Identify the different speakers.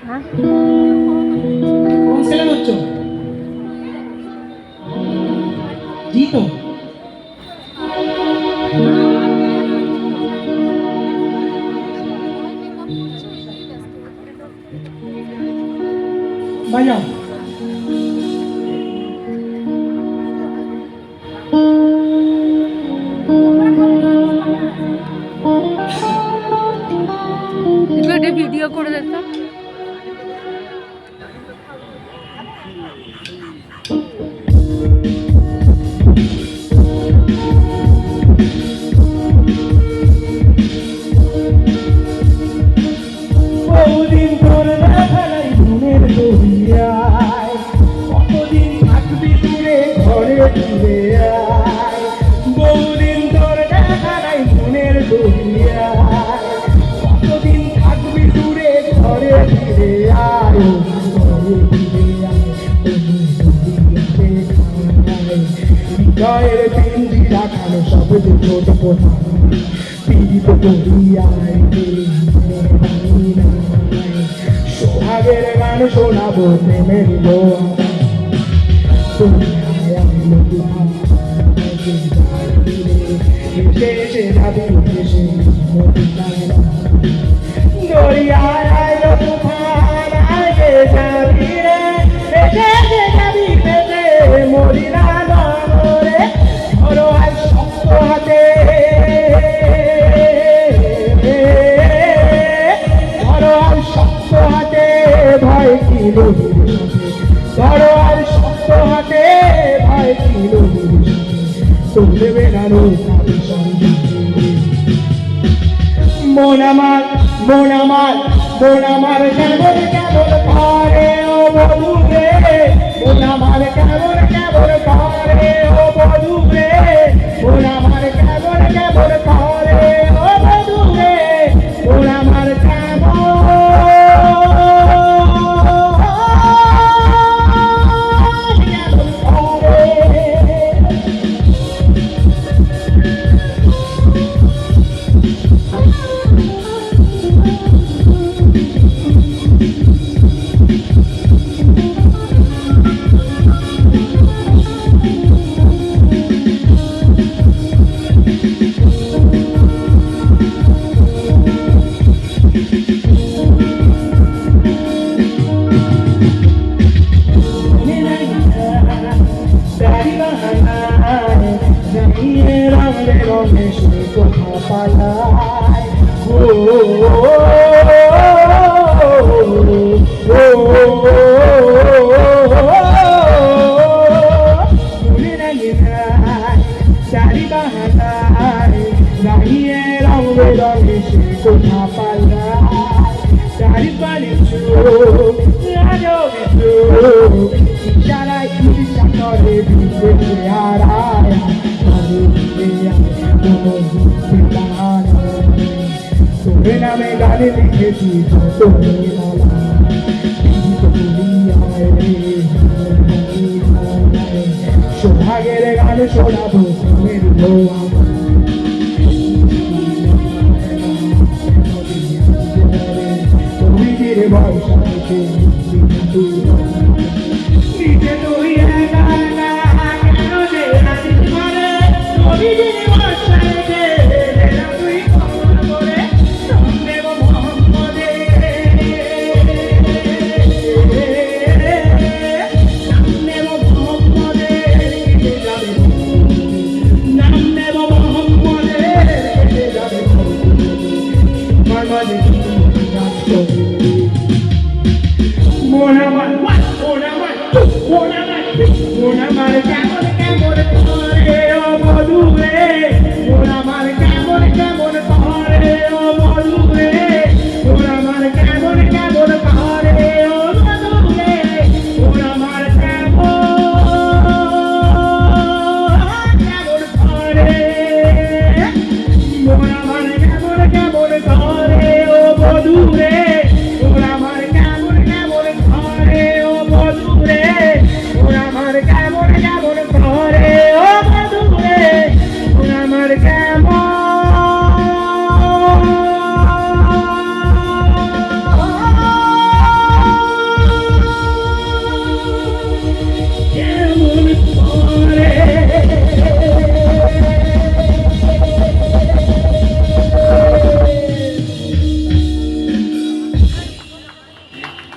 Speaker 1: কোন ছেলে হচ্ছ? জি তো বাজাও।
Speaker 2: ভিডিও করে দেখো।
Speaker 3: বহুদিন তোর দেখা নাই মনের দরিয়ায়, কতদিন থাকবি দূরে ঘরে ফিরে আয়। বহুদিন তোর দেখা নাই মনের দরিয়ায়, কতদিন থাকবি দূরে ঘরে ফিরে আয়। ঘরে ফিরে আয়, হৃদয়ের পিন্ডি রাখানো সব যে ছোট কথা পীড়িত করিয়ায়। সোহাগের গান শোনাবো প্রেমের এসে যাবি এসে দরিয়ায় আইলো তুফান আগে যাবি রে, এসে যাবি বেঁচে মরি না রে। ধরো আই শক্ত হাতে, ধরো আই শক্ত হাতে ভয় কি নদীর সাথে, ধরো আই শক্ত হাতে ভয় কি নদীর সাথে চলবে না নৌকা সঙ্গে। মন আমার মন আমার মন আমার কেমন কেমন করে ও বধূ রে, মন আমার কেমন কেমন করে ও বধূ রে, মন আমার কেমন কেমন করে ও বধূ রে, মন আমার কেমন নামে গানে লিখেছি সোহাগের গান শোনাবো প্রেমের কবিদের বর্ষা থেকে নিজে তুই কেন যে হাসিস করে কবিদের বর্ষা থেকে তুই কখন করে দেব মোহাম্মদে দেব মোহাম্মদে নাম দেব মোহাম্মদে যাবে মাঝে মন আমার মন আমার মন আমার মন আমার